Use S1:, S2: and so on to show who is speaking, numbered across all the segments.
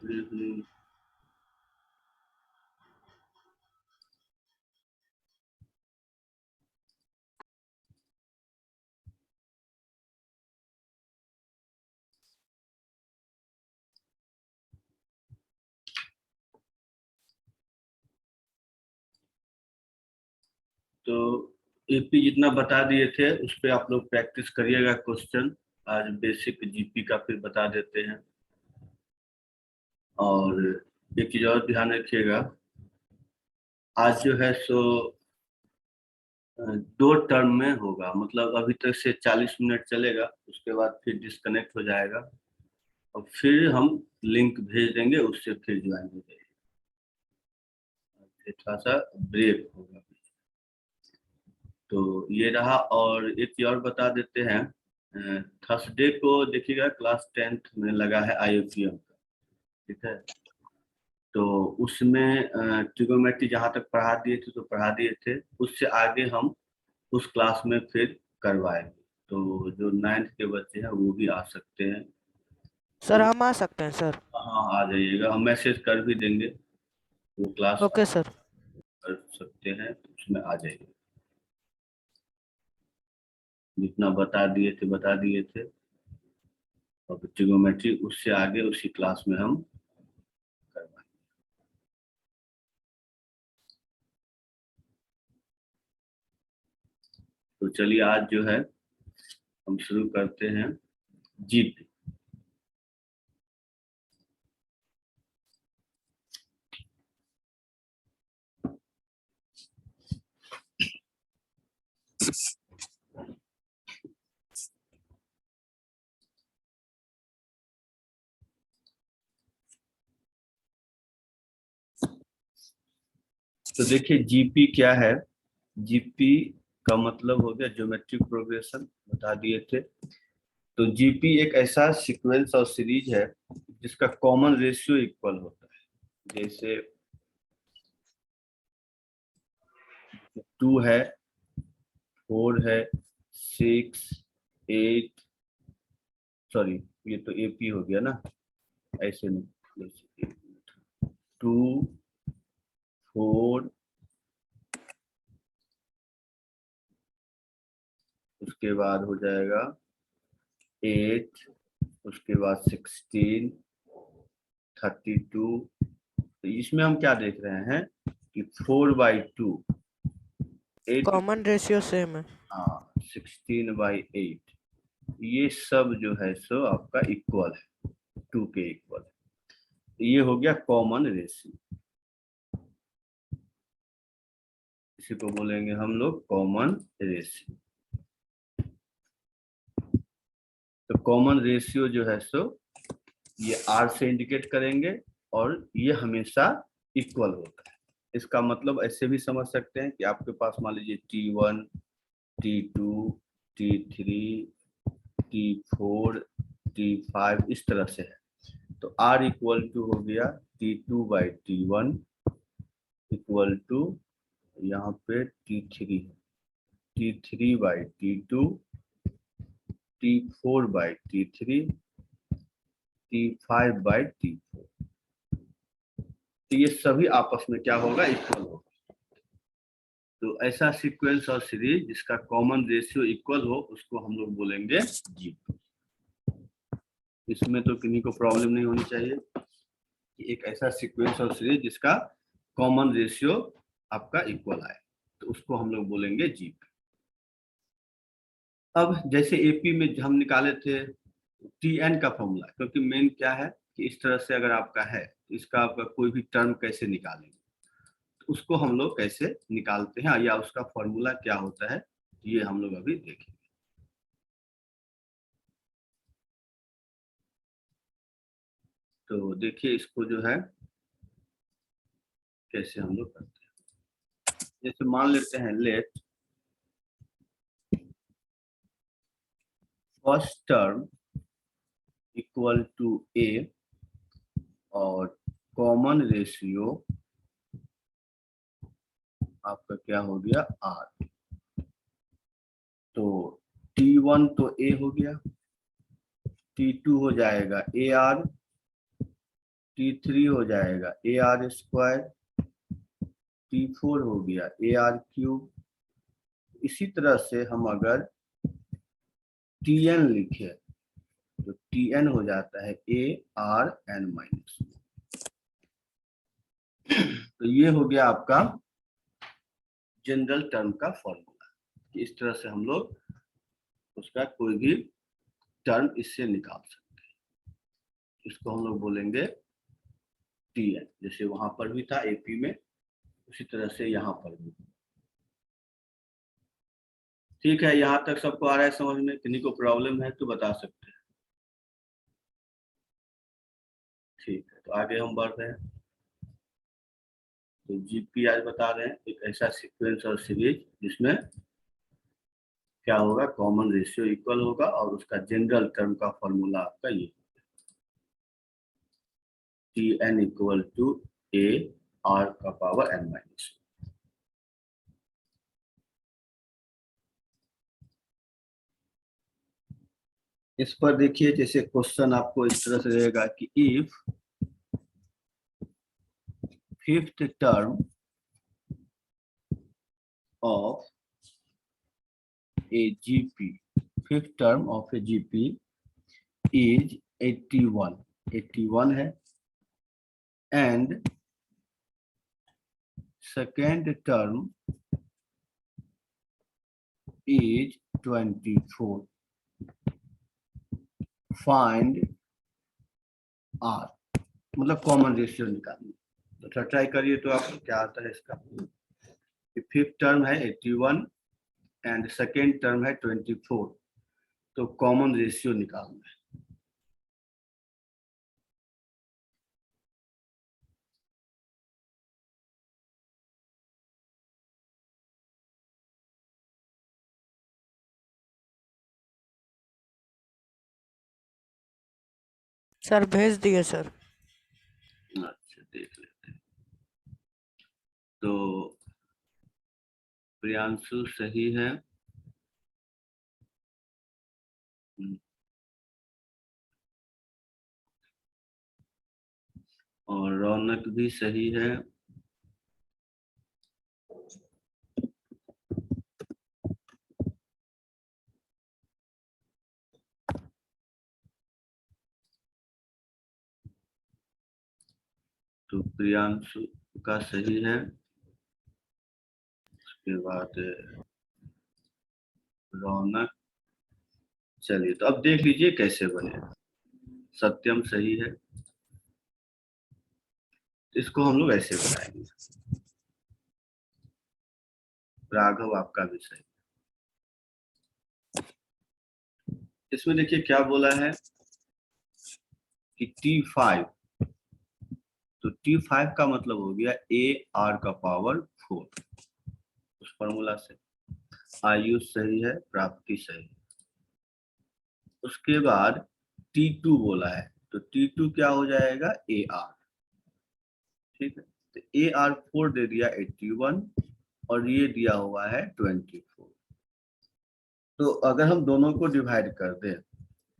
S1: हम्म। तो एपी जितना बता दिए थे उस पे आप लोग प्रैक्टिस करिएगा क्वेश्चन। आज बेसिक जीपी का फिर बता देते हैं। और एक चीज और ध्यान रखिएगा, आज जो है सो दो टर्म में होगा, मतलब अभी तक से 40 मिनट चलेगा, उसके बाद फिर डिस्कनेक्ट हो जाएगा और फिर हम लिंक भेज देंगे, उससे फिर ज्वाइन हो जाएगी। फिर थोड़ा सा ब्रेक होगा। तो ये रहा। और एक चीज और बता देते हैं, थर्सडे को देखिएगा क्लास 10th में लगा है IUPM का, ठीक है। तो उसमें ट्रिगोनोमेट्री जहाँ तक पढ़ा दिए थे तो पढ़ा दिए थे, उससे आगे हम उस क्लास में फिर करवाएंगे। तो जो 9th के बच्चे हैं वो भी आ सकते हैं।
S2: सर हम आ सकते हैं सर?
S1: हाँ आ जाइएगा, हम मैसेज कर भी देंगे, वो क्लास
S2: ओके सर।
S1: कर सकते हैं तो उसमें आ जाइए। जितना बता दिए थे। और ट्रिगोनोमेट्री उससे आगे उसी क्लास में हम करवाएंगे। तो चलिए आज जो है हम शुरू करते हैं जीपी। तो देखिए जीपी क्या है। जीपी का मतलब हो गया ज्योमेट्रिक प्रोग्रेशन, बता दिए थे। तो जीपी एक ऐसा सीक्वेंस और सीरीज है जिसका कॉमन रेशियो इक्वल होता है। जैसे 2 है, 4 है, 6, 8, सॉरी ये तो एपी हो गया ना, ऐसे नहीं, जैसे 2, 4, उसके बाद हो जाएगा 8, उसके बाद 16, 32। तो इसमें हम क्या देख रहे हैं कि 4/2, 8,
S2: कॉमन रेशियो सेम है।
S1: हाँ 16/8, ये सब जो है सो आपका इक्वल है, 2 के इक्वल है। ये हो गया कॉमन रेशियो, इसी को बोलेंगे हम लोग कॉमन रेशियो। तो कॉमन रेशियो जो है सो ये R से इंडिकेट करेंगे और ये हमेशा इक्वल होता है। इसका मतलब ऐसे भी समझ सकते हैं कि आपके पास मान लीजिए T1, T2, T3, T4, T5 इस तरह से है। तो R इक्वल टू हो गया T2/T1 इक्वल टू यहाँ पे T3, T3/T2, T4/T3, T5/T4। तो ये सभी आपस में क्या होगा, इक्वल होगा। तो ऐसा सीक्वेंस और सीरीज जिसका कॉमन रेशियो इक्वल हो उसको हम लोग बोलेंगे जीपी। इसमें तो किन्हीं को प्रॉब्लम नहीं होनी चाहिए कि एक ऐसा सीक्वेंस और सीरीज जिसका कॉमन रेशियो आपका इक्वल आए, तो उसको हम लोग बोलेंगे जीपी। अब जैसे एपी में हम निकाले थे टीएन का फॉर्मूला, क्योंकि मेन क्या है कि इस तरह से अगर आपका है तो इसका आपका कोई भी टर्म कैसे निकालेंगे, तो उसको हम लोग कैसे निकालते हैं या उसका फॉर्मूला क्या होता है, ये हम लोग अभी देखेंगे। तो देखिए इसको जो है कैसे हम लोग करते हैं। जैसे मान लेते हैं let first term equal to A और कॉमन रेशियो आपका क्या हो गया आर। तो T1 तो ए हो गया, T2 हो जाएगा ए आर, T3 हो जाएगा AR², T4 हो गया AR³। इसी तरह से हम अगर Tn लिखे तो Tn हो जाता है ARn-। तो ये हो गया आपका जनरल टर्म का फॉर्मूला। इस तरह से हम लोग उसका कोई भी टर्म इससे निकाल सकते हैं। इसको हम लोग बोलेंगे Tn, जैसे वहां पर भी था AP में, उसी तरह से यहाँ पर भी। ठीक है, यहाँ तक सबको आ रहा है समझ में? किन्हीं को प्रॉब्लम है तो बता सकते हैं। ठीक है, तो आगे हम बढ़ रहे हैं। तो जीपी आज बता रहे हैं एक ऐसा सीक्वेंस और सीरीज जिसमें क्या होगा, कॉमन रेशियो इक्वल होगा और उसका जनरल टर्म का फॉर्मूला आपका ये Tn इक्वल टू AR⁴n-। इस पर देखिए, जैसे क्वेश्चन आपको इस तरह से रहेगा कि if fifth term of a GP, fifth term of a GP is 81 है, and second term is 24. Find R, मतलब कॉमन रेशियो निकालना। तो ट्राई करिए तो आपको क्या आता है इसका। फिफ्थ टर्म है 81 एंड सेकेंड टर्म है 24, तो कॉमन रेशियो निकालना है।
S2: सर भेज दिए सर।
S1: अच्छा, देख लेते हैं। तो प्रियांशु सही है, और रौनक भी सही है। तो प्रियांशु का सही है, उसके बाद रौनक। चलिए, तो अब देख लीजिए कैसे बनेगा। सत्यम सही है, इसको हम लोग ऐसे बनाएंगे। राघव आपका भी सही। इसमें देखिए क्या बोला है कि T5, तो T5 का मतलब हो गया AR⁴ उस फॉर्मूला से। आयुष सही है, प्राप्ति सही है। उसके बाद T2 बोला है, तो T2 क्या हो जाएगा AR। ठीक है, तो AR4 दे दिया 81 और ये दिया हुआ है 24। तो अगर हम दोनों को डिवाइड कर दें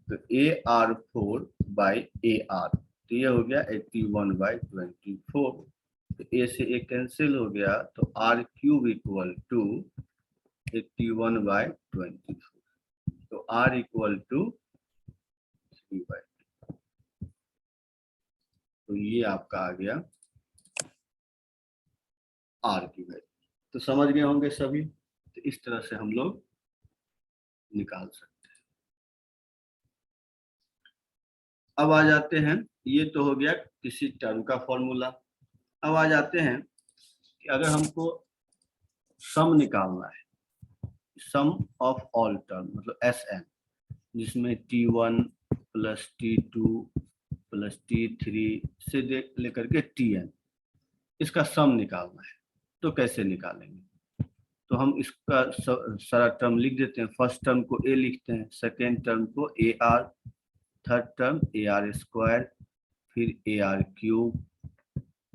S1: तो AR4/AR, तो ये हो गया 81/24। तो A से A कैंसिल हो गया, तो R³ इक्वल टू 81/24, तो R इक्वल टू 3/2। तो ये आपका आ गया R की वैल्यू। तो समझ गए होंगे सभी। तो इस तरह से हम लोग निकाल सकते हैं। अब आ जाते हैं, ये तो हो गया किसी टर्म का फॉर्मूला। अब आ जाते हैं कि अगर हमको सम निकालना है, सम ऑफ ऑल टर्म मतलब SN, जिसमें T1 plus T2 plus T3 से लेकर के Tn, इसका सम निकालना है। तो कैसे निकालेंगे? तो हम इसका सारा टर्म लिख देते हैं। फर्स्ट टर्म को A लिखते हैं, सेकेंड टर्म को AR, थर्ड टर्म AR², फिर AR³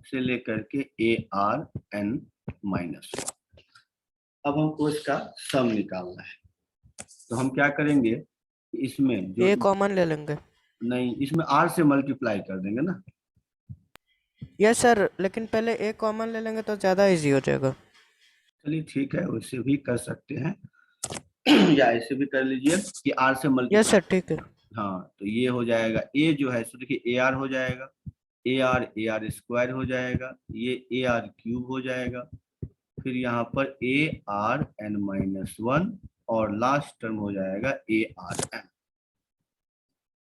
S1: से लेकर के ARn-1। अब हमको इसका सम निकालना है, तो हम क्या करेंगे, इसमें जो
S2: ए कॉमन ले लेंगे।
S1: नहीं, इसमें R से मल्टीप्लाई कर देंगे ना।
S2: यस सर, लेकिन पहले ए कॉमन ले लेंगे तो ज़्यादा इजी हो जाएगा।
S1: चलिए ठीक है, वैसे भी कर सकते हैं या ऐसे भी कर लीजिए कि आर से
S2: यस
S1: मल्टीप्लाई।
S2: सर, ठीक है।
S1: हाँ, तो ये हो जाएगा ए जो है सो देखिए ए आर हो जाएगा, ए आर स्क्वायर हो जाएगा, ये ए आर क्यूब हो जाएगा, फिर यहाँ पर A R N minus one और लास्ट टर्म हो जाएगा ए आर एन।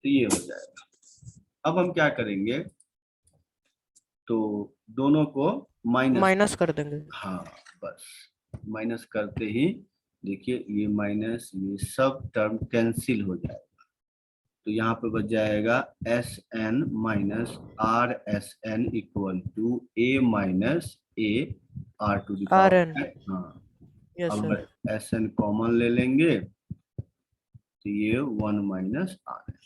S1: तो ये हो जाएगा। अब हम क्या करेंगे, तो दोनों को
S2: माइनस कर देंगे।
S1: हाँ, बस माइनस करते ही देखिए ये माइनस ये सब टर्म कैंसिल हो जाएगा। तो यहाँ पे बच जाएगा S N minus R S N equal to A minus A R to the
S2: R N.
S1: Power. हाँ,
S2: यस
S1: अब
S2: सर।
S1: एस एन कॉमन ले लेंगे तो ये वन माइनस आर एन।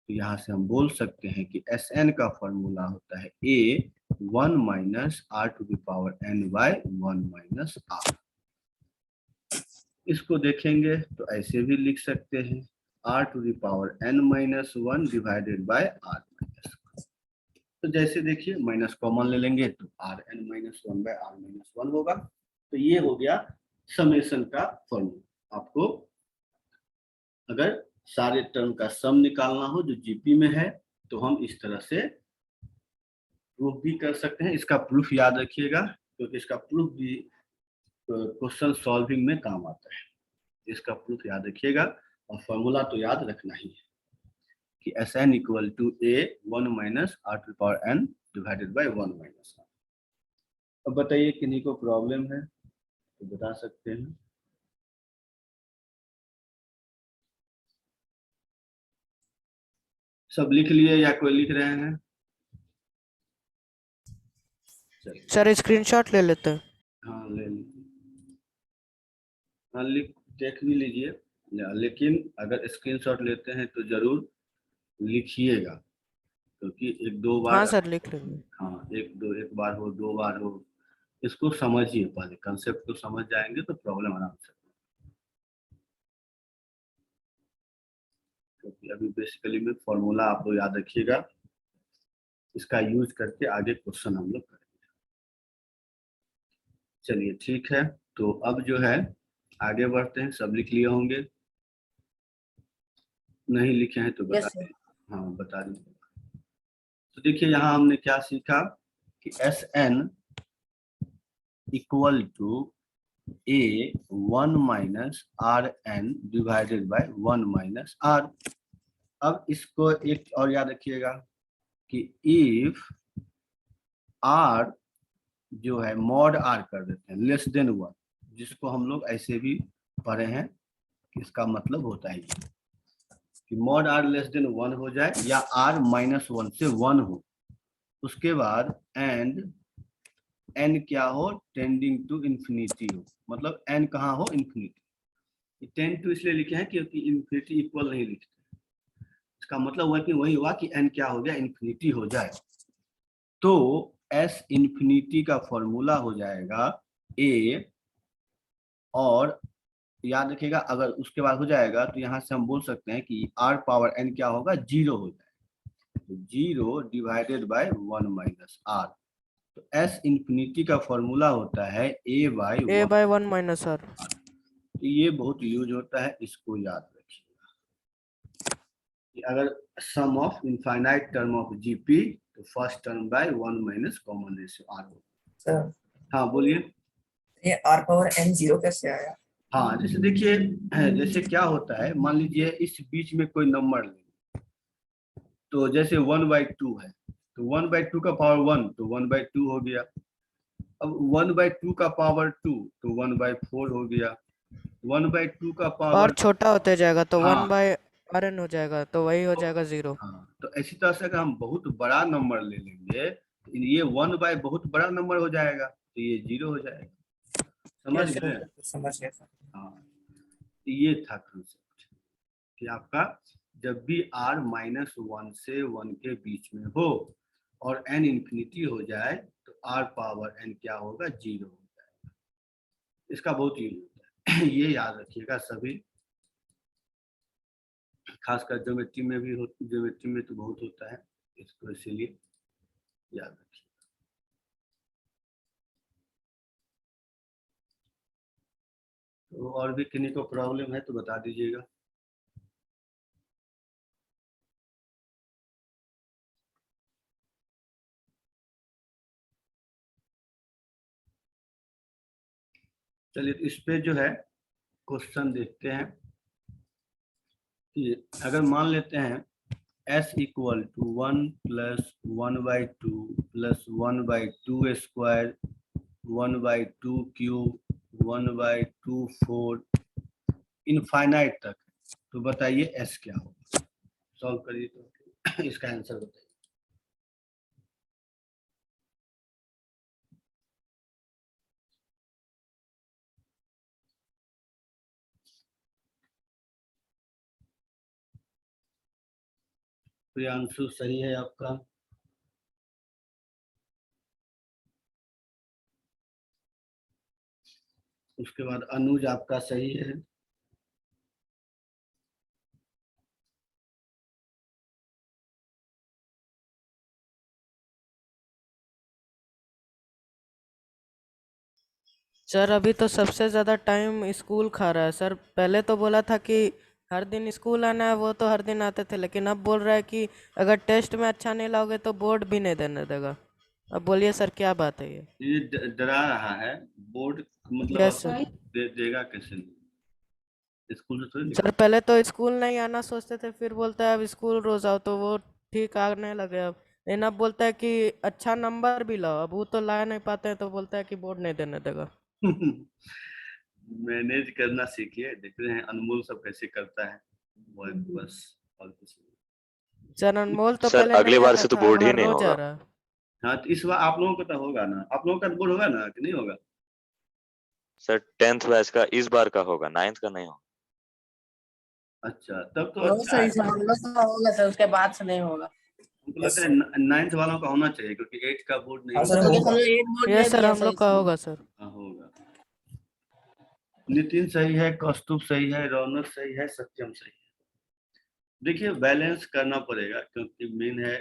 S1: तो यहाँ से हम बोल सकते हैं कि एस एन का फॉर्मूला होता है A one minus R to the power N by one minus R. इसको देखेंगे तो ऐसे भी लिख सकते हैं R to the power N minus one divided by R minus. तो जैसे देखिए माइनस कॉमन ले लेंगे तो R N minus one by R minus one होगा। तो ये हो गया समेशन का फॉर्मूला। आपको अगर सारे टर्म का सम निकालना हो जो जीपी में है तो हम इस तरह से प्रूफ भी कर सकते हैं। इसका प्रूफ याद रखिएगा क्योंकि इसका प्रूफ भी क्वेश्चन सॉल्विंग में काम आता है। इसका प्रूफ याद रखिएगा और फॉर्मूला तो याद रखना ही है कि S N equal to A one minus R to power N divided by one minus R. अब बताइए किन्हीं को प्रॉब्लम है तो बता सकते हैं। सब लिख लिए या कोई लिख रहे हैं? चलिए,
S2: सर स्क्रीनशॉट ले लेते हैं।
S1: हाँ ले लीजिए। हाँ लिख देख भी लीजिए, लेकिन अगर स्क्रीनशॉट लेते हैं तो जरूर लिखिएगा क्योंकि एक दो बार,
S2: हाँ सर, लिख लेंगे।
S1: हाँ एक बार हो दो बार हो, इसको समझिए, पहले कंसेप्ट को समझ जाएंगे तो प्रॉब्लम आराम से। क्योंकि अभी बेसिकली में फॉर्मूला आप लोग याद रखिएगा, इसका यूज करके आगे क्वेश्चन हम लोग करेंगे। चलिए ठीक है, तो अब जो है आगे बढ़ते हैं। सब लिख लिए होंगे, नहीं लिखे हैं तो बता दीजिए। हाँ बता दीजिए। तो देखिए यहाँ हमने क्या सीखा कि S N equal to A one minus R N divided by one minus R. अब इसको एक और याद रखिएगा कि इफ आर जो है मॉड आर कर देते हैं लेस देन वन, जिसको हम लोग ऐसे भी पढ़े हैं कि इसका मतलब होता है कि mod R less than one हो जाए या आर माइनस वन से वन हो, उसके बाद एंड एन क्या हो टेंडिंग टू इंफिनिटी हो, मतलब एन कहाँ हो इंफिनिटी। टेंड टू इसलिए लिखे हैं क्योंकि इंफिनिटी इक्वल नहीं लिखते, इसका मतलब हुआ कि वही हुआ कि एन क्या हो गया इंफिनिटी हो जाए। तो एस इंफिनिटी का फॉर्मूला हो जाएगा ए, और याद रखिएगा अगर उसके बाद हो जाएगा तो यहाँ से हम बोल सकते हैं कि आर पावर एन क्या होगा जीरो हो जाएगा, तो zero divided by one minus R. तो एस इंफिनिटी का फॉर्मूला होता है A
S2: by one minus R.
S1: ये बहुत यूज होता है, इसको याद रखिएगा। अगर sum of infinite term of GP तो first term by one minus common ratio R होगा।
S3: सर
S1: हाँ बोलिए।
S3: ये आर पावर एन जीरो कैसे आया?
S1: हाँ जैसे देखिए, जैसे क्या होता है मान लीजिए इस बीच में कोई नंबर ले, तो जैसे वन बाई टू है तो वन बाई टू का पावर वन तो वन बाई टू हो गया। अब वन बाई टू का पावर टू तो वन बाई फोर हो गया। वन बाई टू का
S2: और
S1: पावर,
S2: छोटा होते जाएगा तो
S1: हाँ
S2: वन बाय आर एन हो जाएगा, तो वही हो जाएगा जीरो।
S1: हाँ, तो इसी तरह से अगर हम बहुत बड़ा नंबर ले लेंगे तो ये वन बाय बहुत बड़ा नंबर हो जाएगा तो ये जीरो हो जाएगा। समझ
S2: यस
S1: गए?
S2: सर।
S3: समझ गया सर।
S1: हाँ, तो ये था कंसेप्ट कि आपका जब भी r माइनस वन से वन के बीच में हो और n इंफिनिटी हो जाए तो r पावर n क्या होगा जीरो हो जाएगा। इसका बहुत यूज होता है ये याद रखिएगा सभी, खासकर ज्योमेट्री में भी ज्योमेट्री में तो बहुत होता है, इसको इसीलिए याद रखिए। तो और भी किन्हीं को प्रॉब्लम है तो बता दीजिएगा। चलिए इस पे जो है क्वेश्चन देखते हैं कि अगर मान लेते हैं s equal to 1 plus 1/2 plus 1/2 square 1/2 cube 1/2 4 infinite तक, तो बताइए s क्या होगा। सॉल्व करिए तो इसका आंसर बताइए। प्रियांशु सही है आपका। उसके बाद अनुज आपका सही है।
S2: सर अभी तो सबसे ज़्यादा टाइम स्कूल खा रहा है सर। पहले तो बोला था कि हर दिन स्कूल आना है, वो तो हर दिन आते थे, लेकिन अब बोल रहा है कि अगर टेस्ट में अच्छा नहीं लाओगे तो बोर्ड भी नहीं देने देगा। अब बोलिए सर क्या बात है
S1: ये डरा रहा है बोर्ड, मतलब
S2: यस
S1: आपको
S2: सर।
S1: देगा कैसे, स्कूल से थोड़ी
S2: सर
S1: निकाल।
S2: पहले तो स्कूल नहीं आना सोचते थे, फिर बोलता है अब स्कूल रोज आओ, तो वो ठीक आने लगे अब। लेकिन अब बोलता है कि अच्छा नंबर भी लाओ, अब वो तो ला नहीं पाते हैं तो बोलता है कि बोर्ड नहीं देने देगा।
S1: मैनेज करना सीखिए, देख रहे हैं अनमोल सब कैसे करता है वो, बस और कुछ नहीं।
S2: सर अनमोल तो
S4: सर
S2: पहले
S4: अगली
S2: नहीं
S4: बार
S2: आता
S4: से तो
S2: था, अब
S4: बोर्ड ही
S2: हर
S4: नहीं
S2: रोज आ
S4: होगा।
S2: रहा है।
S1: हाँ तो इस बार आप लोगों का तो होगा ना, आप लोगों का तो बोर्ड होगा ना कि नहीं होगा।
S4: सर 10th बैच का इस बार का होगा, 9th का नहीं होगा।
S1: अच्छा तब तो
S3: वो
S1: अच्छा है।
S3: सही से हम लोग का होगा सर, उसके बाद से नहीं होगा।
S1: हमको लगता है 9th वालों का होना चाहिए क्योंकि 8 का बोर्ड नहीं
S3: हाँ सर,
S1: होगा।
S3: हम लोग एक बोर्ड दे
S2: यस सर
S3: दिया
S2: हम
S3: सर
S2: लोग का
S3: इसमें।
S2: होगा सर।
S1: हाँ होगा। नितिन सही है, कौस्तुभ सही है, रौनक सही है, सत्यम सही है। देखिए बैलेंस करना पड़ेगा क्योंकि मेन है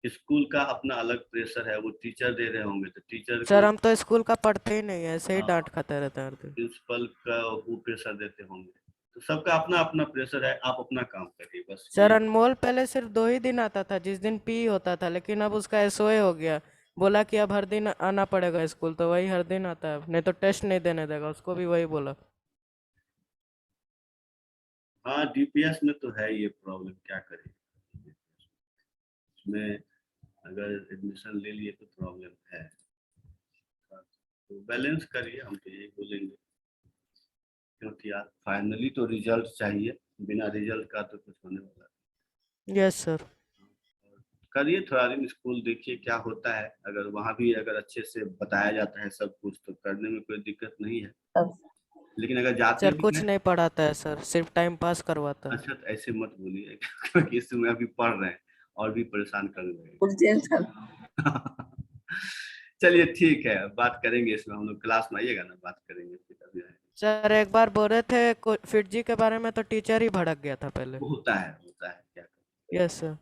S1: स्कूल का अपना अलग प्रेशर है, वो टीचर दे रहे होंगे तो टीचर
S2: सर
S1: को
S2: हम तो स्कूल का पढ़ते ही नहीं है, ऐसे ही डांट खाते रहते हैं हर दिन।
S1: प्रिंसिपल का वो प्रेशर देते होंगे, तो सबका अपना अपना प्रेशर है, आप अपना काम करिए बस
S2: सर
S1: ये।
S2: अनमोल पहले सिर्फ 2 ही दिन आता था, जिस दिन पी होता था, लेकिन अब उसका एसओए हो गया। बोला कि अब हर दिन आना पड़ेगा स्कूल, तो वही हर दिन आता है, नहीं तो टेस्ट नहीं देने देगा, उसको भी वही बोला।
S1: हाँ डीपीएस में तो है ये प्रॉब्लम, क्या करें इसमें, अगर एडमिशन ले लिए तो प्रॉब्लम है, तो बैलेंस करिए, हम तो यही बोलेंगे क्योंकि यार फाइनली तो रिजल्ट चाहिए, बिना रिजल्ट का तो कुछ होने वाला
S2: यस सर।
S1: नहीं। करिए थोड़ा दिन स्कूल देखिए क्या होता है, अगर वहाँ भी अगर अच्छे से बताया जाता है सब कुछ तो करने में कोई दिक्कत नहीं है, लेकिन अगर जाते
S2: सर
S1: भी
S2: कुछ
S1: हैं।
S2: नहीं पढ़ाता है सर, सिर्फ टाइम पास करवाता है।
S1: अच्छा तो ऐसे मत बोलिए क्योंकि इस समय अभी पढ़ रहे हैं और भी परेशान करने लगेंगे।
S3: कुछ चेंज कर।
S1: चलिए ठीक है, बात करेंगे इसमें, हम लोग क्लास में आइएगा ना बात करेंगे फिर अभी आएंगे।
S2: सर एक बार बोल रहे थे फिट जी के बारे में, तो टीचर ही भड़क गया था पहले।
S1: वो होता है क्या करें।
S2: Yes sir.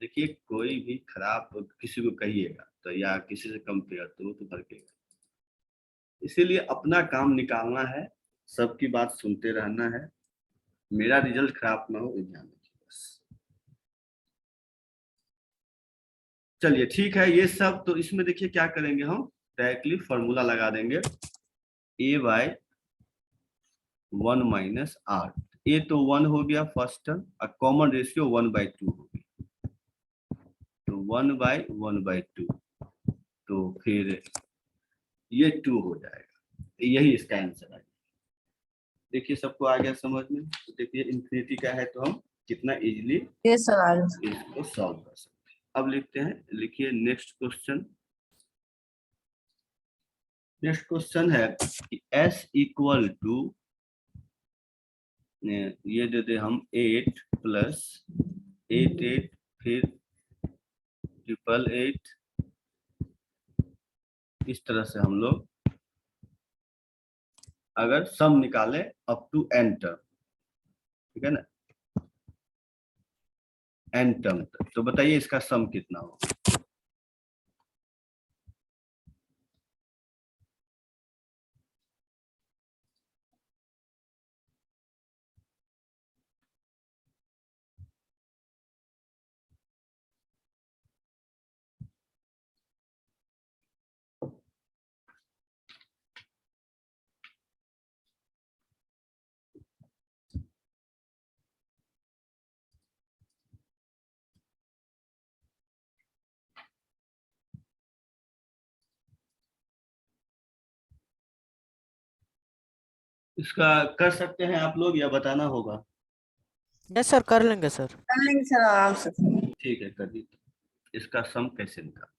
S1: देखिए कोई भी खराब किसी को कहिएगा तो या किसी से कंपेयर तो वो तो भड़केगा, इसीलिए अपना काम निकालना है, सबकी बात सुनते रहना है, मेरा रिजल्ट खराब ना हो एग्जाम में बस। चलिए ठीक है ये सब, तो इसमें देखिए क्या करेंगे हम, डायरेक्टली फॉर्मूला लगा देंगे a/1 माइनस आर। ए तो 1 हो गया फर्स्ट टर्म, और कॉमन रेशियो 1/2 हो गया, तो 1/1/2, तो फिर ये 2 हो जाएगा, यही इसका आंसर है। देखिए सबको आ गया समझ में, तो देखिए इंफिनिटी का है तो हम कितना इजीली
S3: ये सर आज
S1: इसको सॉल्व कर सकते हैं। अब लिखते हैं, लिखिए नेक्स्ट क्वेश्चन। नेक्स्ट क्वेश्चन है कि s इक्वल टू, ये दे दे हम 8 प्लस 8 फिर 888, इस तरह से हम लोग अगर सम निकाले अप टू n टर्म, ठीक है ना, n टर्म तक, तो बताइए इसका सम कितना होगा। इसका कर सकते हैं आप लोग या बताना होगा?
S2: यस सर, कर लेंगे सर।
S3: कर लेंगे सर आराम से।
S1: ठीक है, कर दीजिए। इसका सम कैसे निकाल?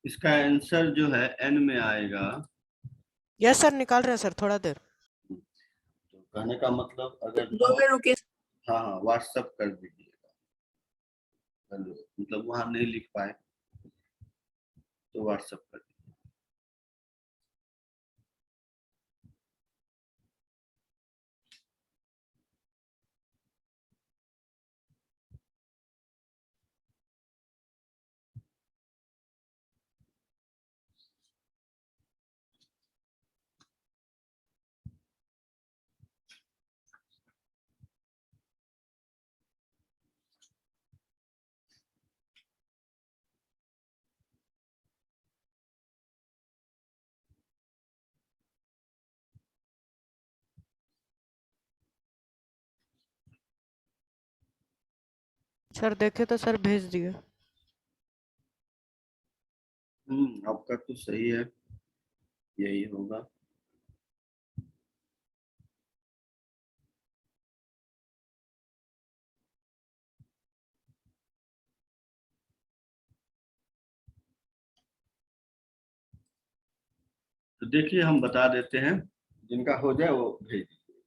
S1: इसका आंसर जो है n में आएगा।
S2: यस सर, निकाल रहे हैं सर, थोड़ा देर।
S1: तो कहने का मतलब अगर
S3: दो में रुके।
S1: हाँ हाँ, व्हाट्सअप कर दीजिएगा। मतलब वहां नहीं लिख पाए तो व्हाट्सअप कर दीजिए।
S2: सर देखे तो सर, भेज दिए।
S1: आपका तो सही है, यही होगा। तो देखिए हम बता देते हैं, जिनका हो जाए वो भेज दीजिए।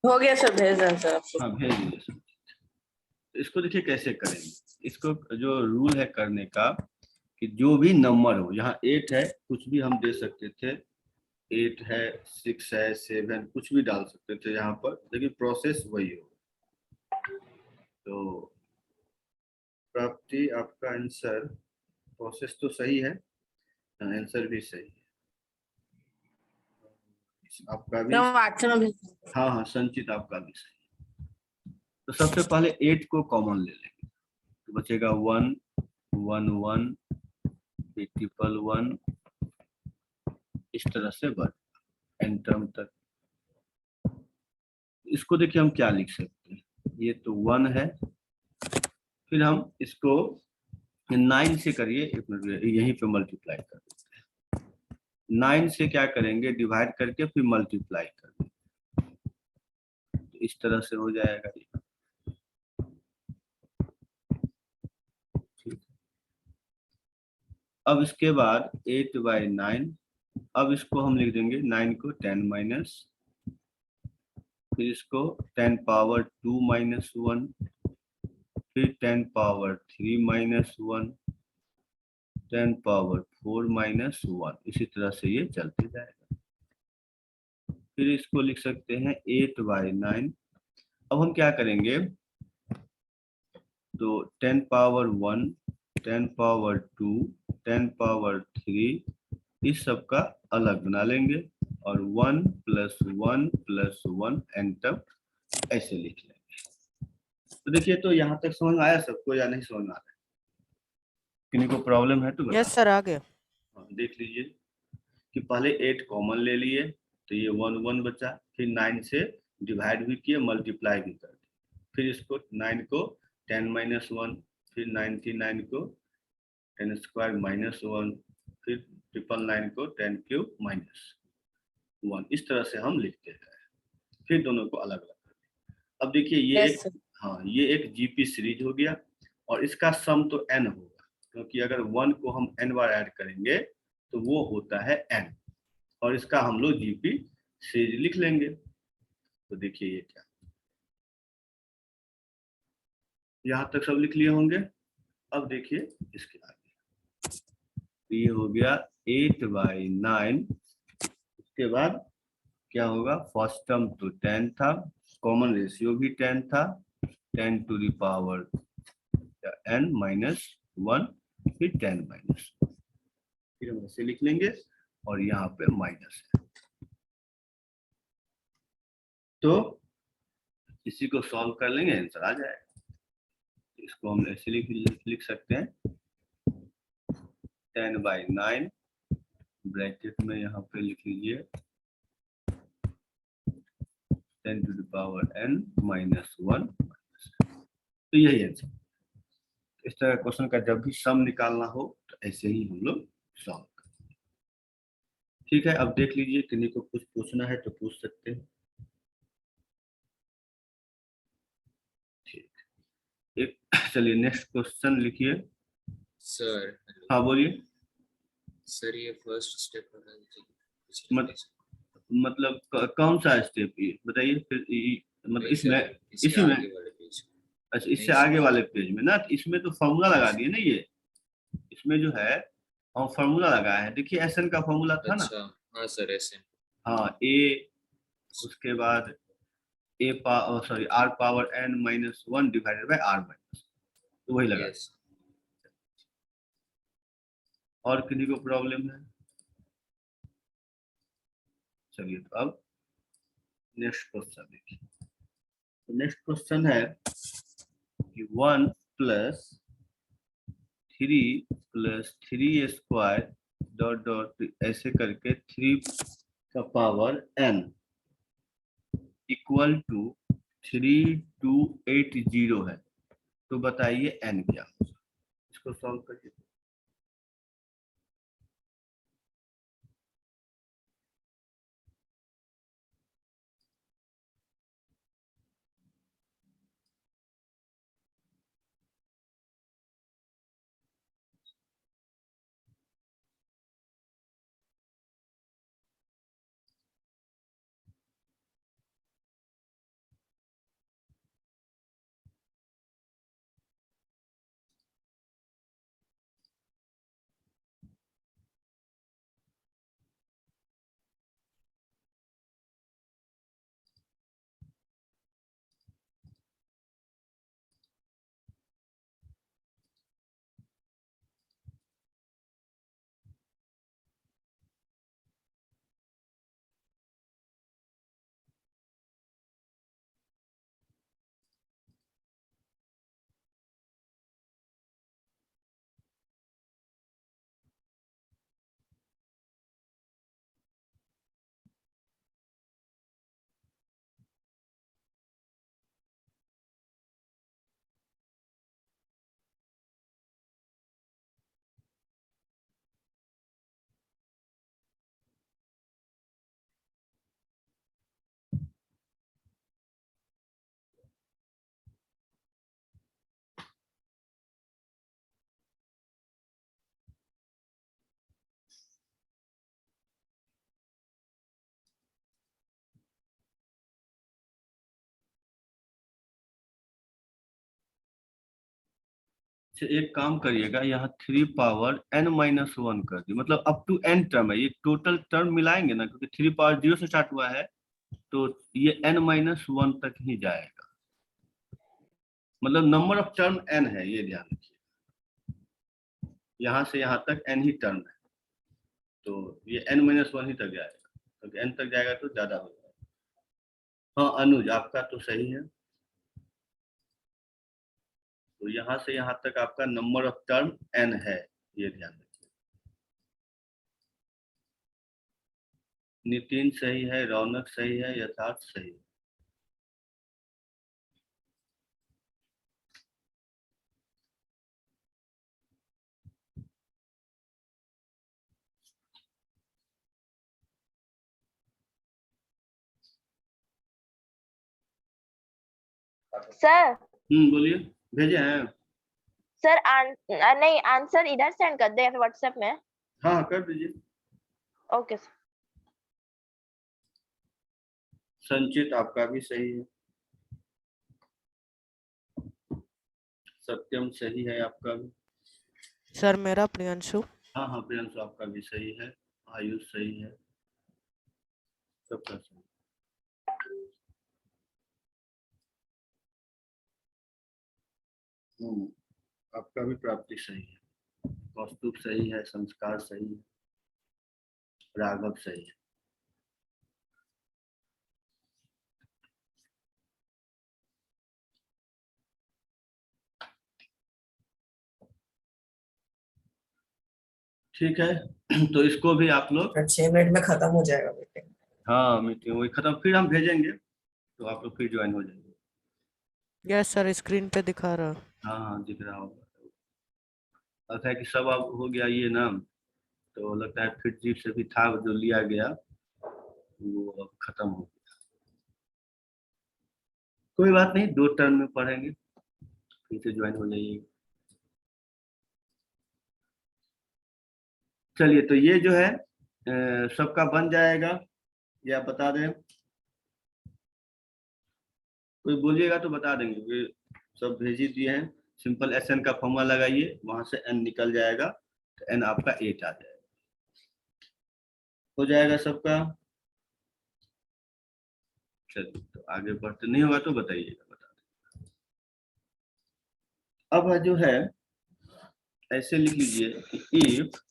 S3: हो गया सर, भेज दें सर आपको।
S1: हाँ भेज दीजिए सर। तो इसको देखिए कैसे करेंगे। इसको जो रूल है करने का कि जो भी नंबर हो, यहाँ 8 है कुछ भी हम दे सकते थे, 8 है, 6 है, 7 कुछ भी डाल सकते थे यहाँ पर, लेकिन प्रोसेस वही हो। तो प्राप्ति आपका आंसर, प्रोसेस तो सही है, आंसर भी सही है आपका भी।
S3: तो व्हाट्सएप में भेज दें।
S1: हाँ हाँ, संचित आपका भी सही है। तो सबसे पहले 8 को कॉमन ले लेंगे, तो बचेगा 1 1 1 ट्रिपल 1, इस तरह से बढ़ एन टर्म तक। इसको देखिए हम क्या लिख सकते हैं, ये तो 1 है, फिर हम इसको 9 से करिए, एक मिनट यहीं पे मल्टीप्लाई कर देते हैं। 9 से क्या करेंगे, डिवाइड करके फिर मल्टीप्लाई कर देंगे, तो इस तरह से हो जाएगा ये। ठीक। अब इसके बाद 8/9, अब इसको हम लिख देंगे 9 को 10 माइनस, फिर इसको 10 पावर 2 माइनस 1, फिर 10 पावर 3 माइनस 1, 10 पावर 4 माइनस 1, इसी तरह से ये चलते जाएगा। फिर इसको लिख सकते हैं 8/9। अब हम क्या करेंगे, तो 10 पावर 1, 10 पावर 2, 10 पावर 3 इस सब का अलग बना लेंगे और 1 + 1 + 1 एन तक ऐसे लिख लेंगे। तो देखिए, तो यहाँ तक समझ में आया सबको या नहीं समझ में आ रहा है? किन्हीं को प्रॉब्लम है तो बताओ।
S2: यस सर, आगे।
S1: हाँ, देख लीजिए कि पहले 8 कॉमन ले लिए तो ये 1 1 बचा, फिर 9 से डिवाइड भी किए, मल्टीप्लाई भी कर दिए, फिर इसको 9 को 10 - 1, फिर 99 को 10 स्क्वायर -1, फिर 999 को 10 क्यूब -1, इस तरह से हम लिखते हैं। फिर दोनों को अलग अलग कर दिए। अब देखिए ये
S3: यस
S1: एक,
S3: सर।
S1: हाँ ये एक जीपी सीरीज हो गया और इसका सम तो n होगा, क्योंकि अगर 1 को हम n बार ऐड करेंगे तो वो होता है n, और इसका हम लोग जीपी सीरीज लिख लेंगे। तो देखिए ये क्या, यहाँ तक सब लिख लिए होंगे। अब देखिए इसके आगे, तो ये हो गया 8/9। उसके बाद क्या होगा, फर्स्ट टर्म तो 10 था, कॉमन रेशियो भी 10 था, 10 टू द पावर n -1, फिर 10 माइनस, फिर हम ऐसे लिख लेंगे और यहाँ पे माइनस है। तो इसी को सॉल्व कर लेंगे, आंसर आ जाएगा। इसको हम ऐसे लिख सकते हैं 10/9 ब्रैकेट में यहाँ पे लिख लीजिए 10 टू द पावर n -1। तो यही आंसर। इस तरह क्वेश्चन का जब भी सम निकालना हो तो ऐसे ही हम लोग सॉल्व करेंगे। ठीक है, अब देख लीजिए किन्हीं को कुछ पूछना है तो पूछ सकते हैं। ठीक, एक चलिए नेक्स्ट क्वेश्चन लिखिए।
S5: सर
S1: हाँ बोलिए।
S5: सर ये फर्स्ट स्टेप
S1: मतलब कौन सा स्टेप ये बताइए फिर, मतलब इसमें, इसी में,
S5: आगे वाले पेज।
S1: अच्छा इससे
S5: नहीं,
S1: आगे
S5: सर।
S1: वाले पेज में ना, तो इसमें तो फॉर्मूला लगा दिए ना, ये इसमें जो है हम फॉर्मूला लगाया है। देखिए एसएन का फॉर्मूला था ना,
S5: अच्छा, हाँ सर, ऐसे।
S1: हाँ ए, उसके बाद A sorry R power n -1 divided by r minus, तो वही लगा।
S5: यस।
S1: और किसी को प्रॉब्लम है? चलिए तो अब नेक्स्ट क्वेश्चन देखिए। तो नेक्स्ट क्वेश्चन है कि 1 + 3 + 3 स्क्वायर डॉट डॉट ऐसे करके 3 का पावर n इक्वल टू 3280 है। तो बताइए n क्या होगा, इसको सॉल्व करिए। अच्छा एक काम करिएगा, यहाँ 3 पावर n -1 कर दिए, मतलब अप टू n टर्म है, ये टोटल टर्म मिलाएंगे ना, क्योंकि 3 पावर 0 से स्टार्ट हुआ है तो ये n -1 तक ही जाएगा। मतलब नंबर ऑफ टर्म n है, ये ध्यान रखिए। यहाँ से यहाँ तक n ही टर्म है, तो ये n-1 ही तक जाएगा, तो n तक जाएगा तो ज्यादा हो जाएगा। हाँ अनुज, आपका तो सही है। तो यहाँ से यहाँ तक आपका नंबर ऑफ टर्म n है, ये ध्यान रखिए। नितिन सही है, रौनक सही है, यथार्थ सही है।
S6: सर
S1: बोलिए, भेजे हैं?
S6: सर नहीं, आंसर इधर सेंड कर दें व्हाट्सएप में।
S1: हाँ कर दीजिए।
S6: Okay sir.
S1: संचित आपका भी सही है, सत्यम सही है आपका भी।
S2: सर मेरा प्रियांशु।
S1: हाँ हाँ प्रियांशु आपका भी सही है, आयुष सही है, सबका सही। आपका भी प्राप्ति सही है, कौस्तुभ सही है, संस्कार सही है, राघव सही है। ठीक है, तो इसको भी आप लोग
S3: 6 मिनट में खत्म हो जाएगा मीटिंग।
S1: हाँ मीटिंग वही खत्म, फिर हम भेजेंगे तो आप लोग फिर ज्वाइन हो जाएंगे।
S2: यस सर, स्क्रीन पे दिखा रहा।
S1: हाँ हाँ दिख रहा होगा। अच्छा है कि सब अब हो गया ये ना, तो लगता है फिर जीप से भी था जो लिया गया वो अब खत्म हो गया। कोई बात नहीं, 2 टर्म में पढ़ेंगे, फिर से ज्वाइन हो जाइए। चलिए, तो ये जो है सबका बन जाएगा, या बता दें? कोई बोलिएगा तो बता देंगे, कि सब भेज ही दिए हैं। सिंपल SN का फॉर्मूला लगाइए, वहां से n निकल जाएगा, तो n आपका 8 आ जाएगा। हो जाएगा सबका? चलिए, तो आगे बढ़ते, नहीं होगा तो बताइएगा, बता दें। अब जो है ऐसे लिख लीजिए कि if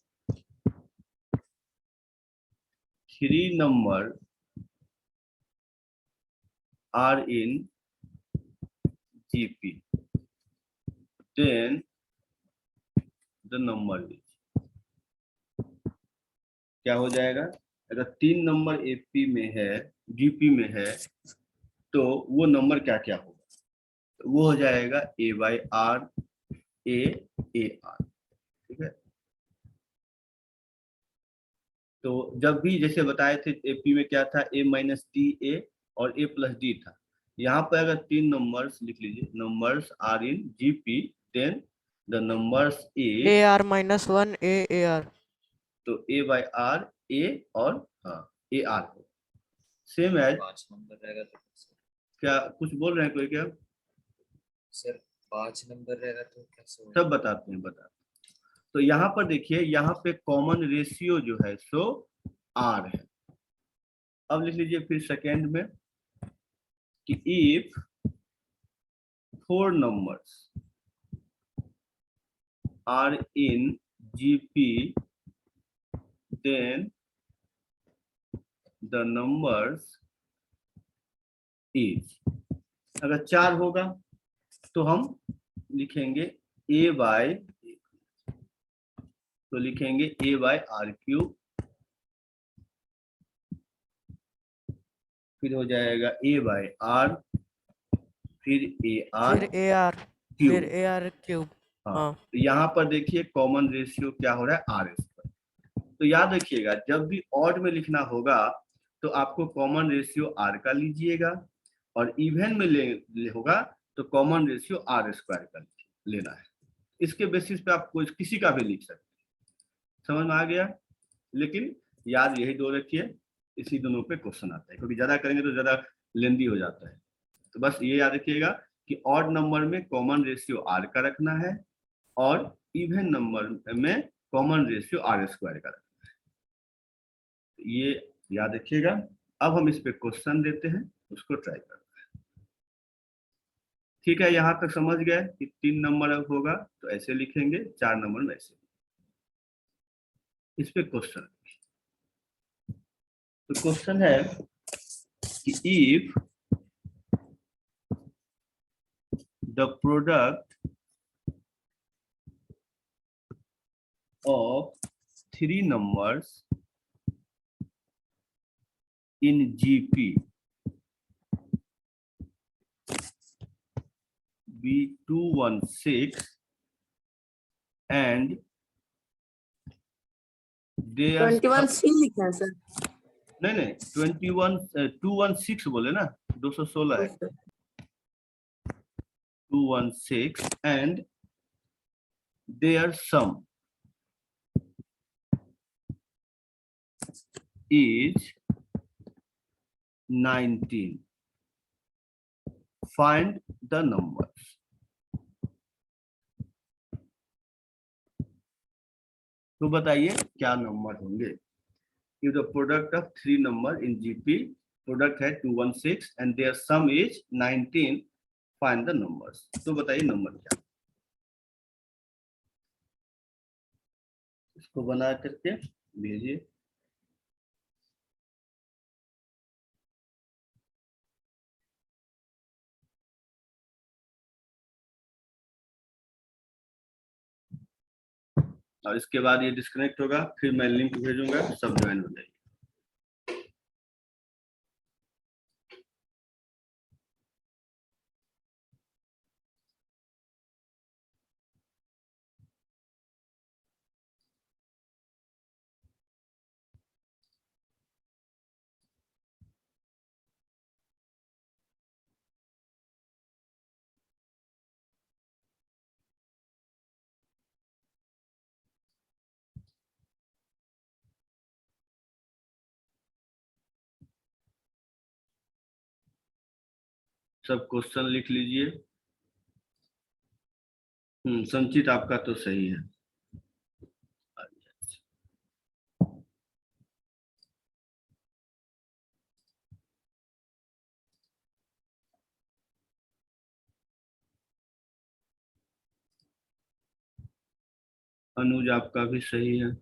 S1: 3 number are in GP, then the number is, क्या हो जाएगा? अगर 3 नंबर AP में है, GP में है, तो वो नंबर क्या क्या होगा? तो वो हो जाएगा A/R, AR, ठीक है। तो जब भी जैसे बताए थे AP में क्या था, A-D A और A+D था। यहाँ पर अगर 3 नंबर्स लिख लीजिए, numbers are in GP, then the numbers
S2: AR-1 AAR।
S1: तो A/R A और हाँ AR हो, सेम एज
S5: 5 नंबर रहेगा तो
S1: क्या कुछ बोल रहे हैं कोई? क्या
S5: सर 5 नंबर रहेगा तो कैसे होगा?
S1: सब बताते हैं, बताते हैं। तो यहाँ पर देखिए, यहाँ पे कॉमन रेशियो जो है सो R है। अब लिख लीजिए फिर सेकेंड में कि if 4 numbers are in GP, then the numbers is, अगर 4 होगा तो हम लिखेंगे A/, तो लिखेंगे A/R3, फिर हो जाएगा A/R, फिर AR,
S2: फिर AR, फिर AR क्यूब। हाँ,
S1: तो यहाँ पर देखिए कॉमन रेशियो क्या हो रहा है, R²। तो याद रखिएगा, जब भी ऑड में लिखना होगा तो आपको कॉमन रेशियो R का लीजिएगा, और इवन में होगा तो कॉमन रेशियो R² का लेना है। इसके बेसिस पे आप कोई किसी का भी लिख सकते हैं। समझ में आ गया? लेकिन याद यही 2 रखिए, इसी दोनों पे क्वेश्चन आता है, क्योंकि ज्यादा करेंगे तो ज्यादा लेंदी हो जाता है। तो बस ये याद रखिएगा कि ऑड नंबर में कॉमन रेशियो R का रखना है, और इवन नंबर में कॉमन रेशियो R² का रखना है। ये याद रखिएगा। अब हम इस पे क्वेश्चन देते हैं, उसको ट्राई करते हैं। ठीक है, यहाँ तक समझ गए कि 3 नंबर होगा तो ऐसे लिखेंगे, 4 नंबर में ऐसे। इस पे क्वेश्चन, तो क्वेश्चन है कि if the product of 3 numbers in GP be 216 and they are
S7: 21C लिखा है सर।
S1: नहीं 21 216 बोले ना, 216 है। 216 and their sum is 19. Find the numbers. तो बताइए क्या नंबर होंगे। If the product of 3 number in GP, product है 216 and their sum is 19. Find the numbers. तो बताइए नंबर क्या। इसको बना करके भेजिए। और इसके बाद ये डिस्कनेक्ट होगा, फिर मैं लिंक भेजूंगा, सब ज्वाइन हो जाएगी। सब क्वेश्चन लिख लीजिए। संचित आपका तो सही है। अनुज आपका भी सही है।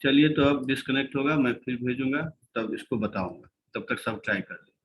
S1: चलिए, तो अब डिस्कनेक्ट होगा, मैं फिर भेजूंगा, तब इसको बताऊंगा। तब तक सब ट्राई कर लें।